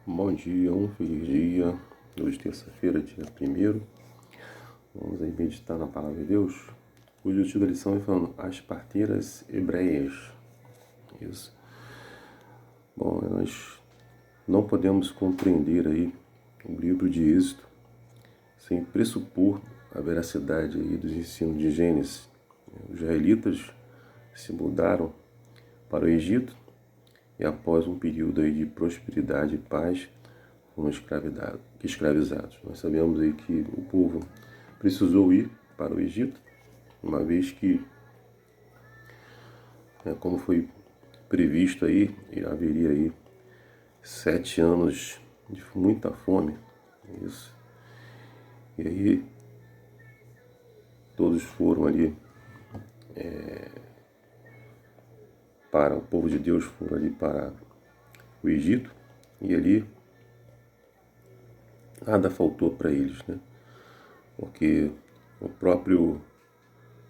Bom dia, um feliz dia. Hoje, terça-feira, dia 1º. Vamos aí meditar na palavra de Deus. Hoje o título da lição é falando as parteiras hebreias. Isso. Bom, nós não podemos compreender aí o livro de Êxodo sem pressupor a veracidade aí dos ensinos de Gênesis. Os israelitas se mudaram para o Egito e após um período aí de prosperidade e paz, foram escravizados. Nós sabemos aí que o povo precisou ir para o Egito, uma vez que, como foi previsto aí, haveria aí 7 anos de muita fome. Isso. E aí todos foram ali para o povo de Deus, foram ali para o Egito, e ali nada faltou para eles, né? Porque o próprio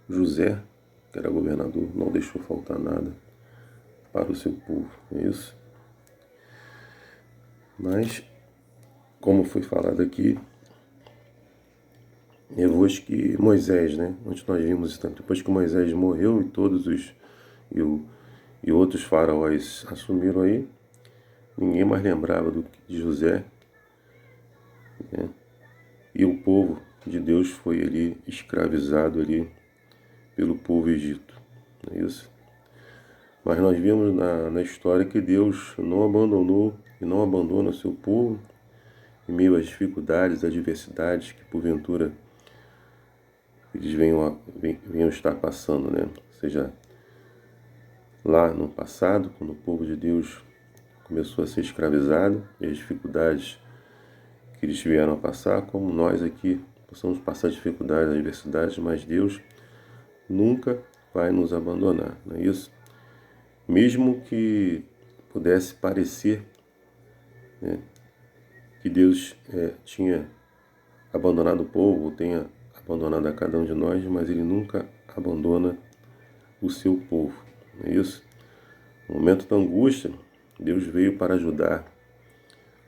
José, que era governador, não deixou faltar nada para o seu povo, é isso? Mas, como foi falado aqui, depois que Moisés, né? Onde nós vimos isso, depois que Moisés morreu e todos os e outros faraós assumiram aí, ninguém mais lembrava de José, né? E o povo de Deus foi ali escravizado ali pelo povo egito, não é isso? Mas nós vimos na história que Deus não abandonou e não abandona o seu povo em meio às dificuldades, adversidades que porventura eles venham estar passando, né? Ou seja, lá no passado, quando o povo de Deus começou a ser escravizado e as dificuldades que eles vieram a passar, como nós aqui possamos passar dificuldades, adversidades, mas Deus nunca vai nos abandonar, não é isso? Mesmo que pudesse parecer, né, que Deus tinha abandonado o povo, ou tenha abandonado a cada um de nós, mas Ele nunca abandona o seu povo, não é isso? No momento da angústia, Deus veio para ajudar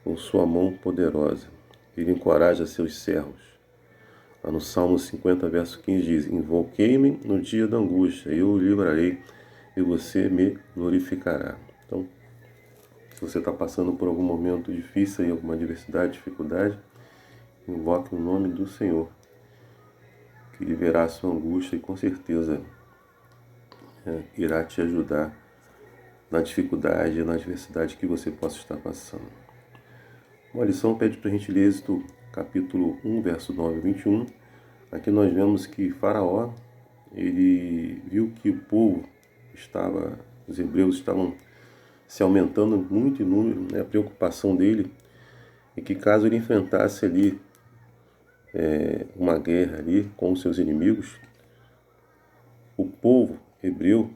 com sua mão poderosa. Ele encoraja seus servos. Lá no Salmo 50, verso 15 diz: Invoquei-me no dia da angústia, eu o livrarei e você me glorificará. Então, se você está passando por algum momento difícil, alguma adversidade, dificuldade, invoque o nome do Senhor, que Ele verá a sua angústia e com certeza irá te ajudar na dificuldade e na adversidade que você possa estar passando. Uma lição pede para a gente ler Êxodo capítulo 1, verso 9 a 21. Aqui nós vemos que Faraó, ele viu que o povo os hebreus estavam se aumentando muito em número, né? A preocupação dele é que caso ele enfrentasse ali uma guerra ali com os seus inimigos, o povo hebreu,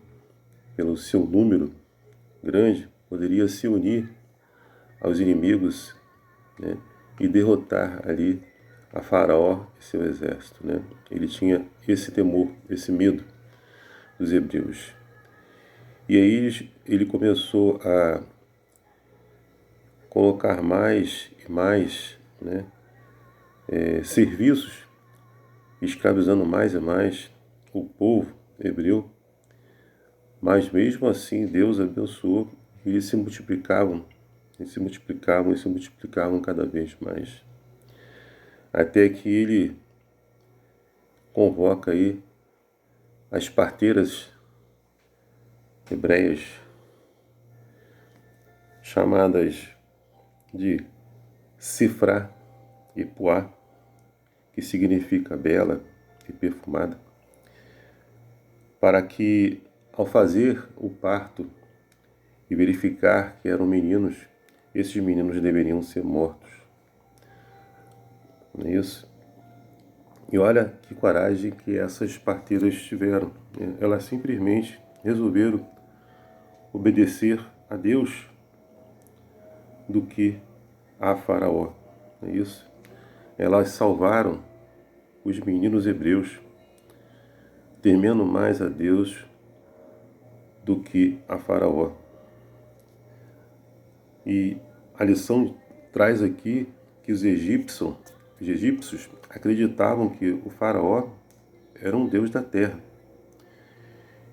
pelo seu número grande, poderia se unir aos inimigos, né, e derrotar ali a Faraó e seu exército, né? Ele tinha esse temor, esse medo dos hebreus. E aí ele começou a colocar mais e mais, né, serviços, escravizando mais e mais o povo hebreu. Mas mesmo assim Deus abençoou e eles se multiplicavam, e se multiplicavam, e se multiplicavam cada vez mais. Até que ele convoca aí as parteiras hebreias, chamadas de Sifrá e Puá, que significa bela e perfumada, para que, ao fazer o parto e verificar que eram meninos, esses meninos deveriam ser mortos. Não é isso? E olha que coragem que essas parteiras tiveram. Elas simplesmente resolveram obedecer a Deus do que a Faraó. Não é isso? Elas salvaram os meninos hebreus, temendo mais a Deus do que a Faraó. E a lição traz aqui que os egípcios acreditavam que o faraó era um deus da terra,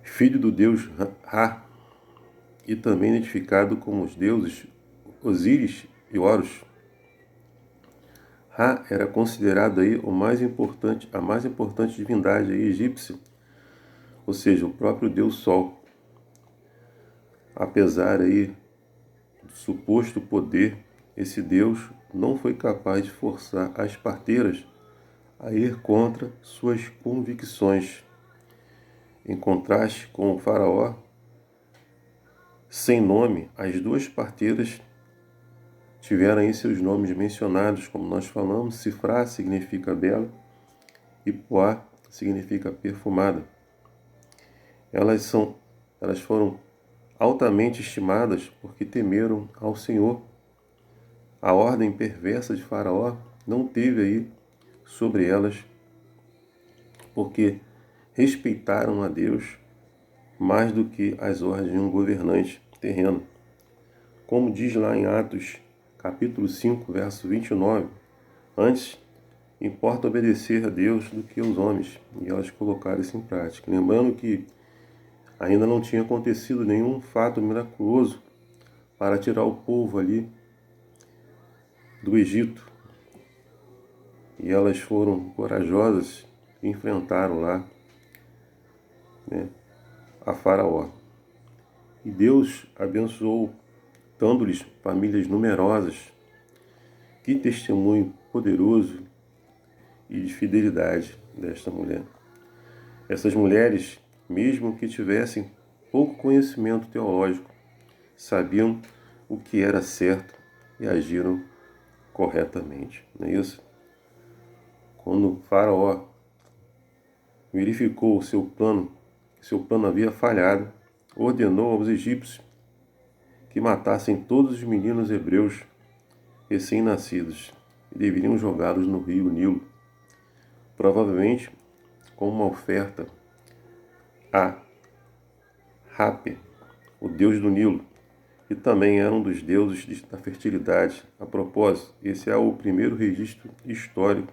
filho do deus Ra, e também identificado como os deuses Osíris e Horus. Ra era considerado aí a mais importante divindade aí egípcia, ou seja, o próprio deus Sol. Apesar aí do suposto poder, esse deus não foi capaz de forçar as parteiras a ir contra suas convicções. Em contraste com o faraó sem nome, as duas parteiras tiveram aí seus nomes mencionados, como nós falamos. Sifrá significa bela e Puá significa perfumada. Elas foram altamente estimadas porque temeram ao Senhor. A ordem perversa de Faraó não teve aí sobre elas, porque respeitaram a Deus mais do que as ordens de um governante terreno. Como diz lá em Atos, capítulo 5, verso 29, antes importa obedecer a Deus do que aos homens, e elas colocaram isso em prática. Lembrando que ainda não tinha acontecido nenhum fato miraculoso para tirar o povo ali do Egito. E elas foram corajosas e enfrentaram lá, né, a Faraó. E Deus abençoou, dando-lhes famílias numerosas. Que testemunho poderoso e de fidelidade desta mulher. Essas mulheres, mesmo que tivessem pouco conhecimento teológico, sabiam o que era certo e agiram corretamente. Não é isso? Quando o Faraó verificou seu plano havia falhado, ordenou aos egípcios que matassem todos os meninos hebreus recém-nascidos e deveriam jogá-los no rio Nilo, provavelmente como uma oferta a Hape, o deus do Nilo, que também era um dos deuses da fertilidade. A propósito, esse é o primeiro registro histórico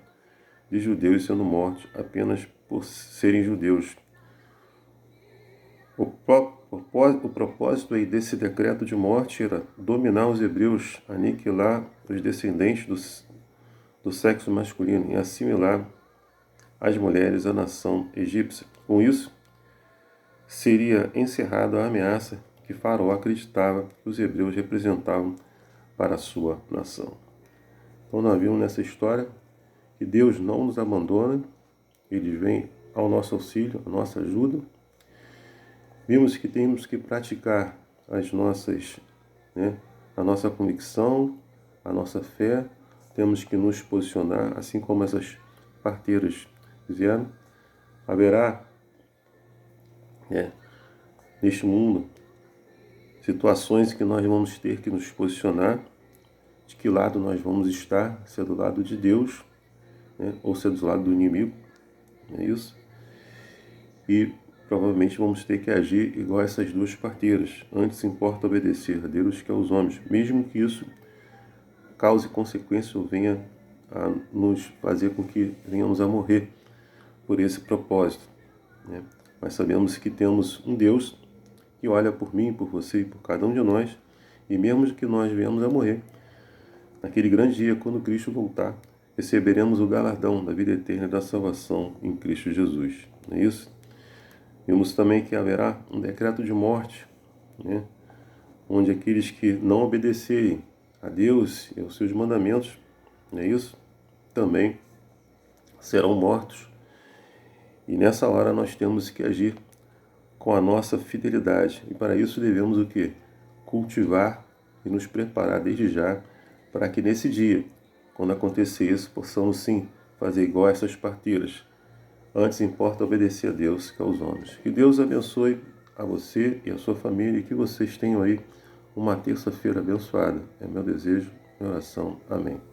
de judeus sendo mortos apenas por serem judeus. O propósito aí desse decreto de morte era dominar os hebreus, aniquilar os descendentes do sexo masculino e assimilar as mulheres à nação egípcia. Com isso, seria encerrada a ameaça que Faraó acreditava que os hebreus representavam para a sua nação. Então nós vimos nessa história que Deus não nos abandona, Ele vem ao nosso auxílio, à nossa ajuda. Vimos que temos que praticar a nossa convicção, a nossa fé, temos que nos posicionar, assim como essas parteiras fizeram. Haverá neste mundo situações que nós vamos ter que nos posicionar, de que lado nós vamos estar, se é do lado de Deus, ou se é do lado do inimigo, não é isso? E provavelmente vamos ter que agir igual a essas duas parteiras. Antes importa obedecer a Deus que aos homens, mesmo que isso cause consequência ou venha a nos fazer com que venhamos a morrer por esse propósito. Mas sabemos que temos um Deus que olha por mim, por você e por cada um de nós, e mesmo que nós venhamos a morrer, naquele grande dia, quando Cristo voltar, receberemos o galardão da vida eterna e da salvação em Cristo Jesus. Não é isso? Vimos também que haverá um decreto de morte, onde aqueles que não obedecerem a Deus e aos seus mandamentos, não é isso? Também serão mortos. E nessa hora nós temos que agir com a nossa fidelidade. E para isso devemos o quê? Cultivar e nos preparar desde já para que nesse dia, quando acontecer isso, possamos sim fazer igual a essas parteiras. Antes importa obedecer a Deus que aos homens. Que Deus abençoe a você e a sua família e que vocês tenham aí uma terça-feira abençoada. É meu desejo, minha oração. Amém.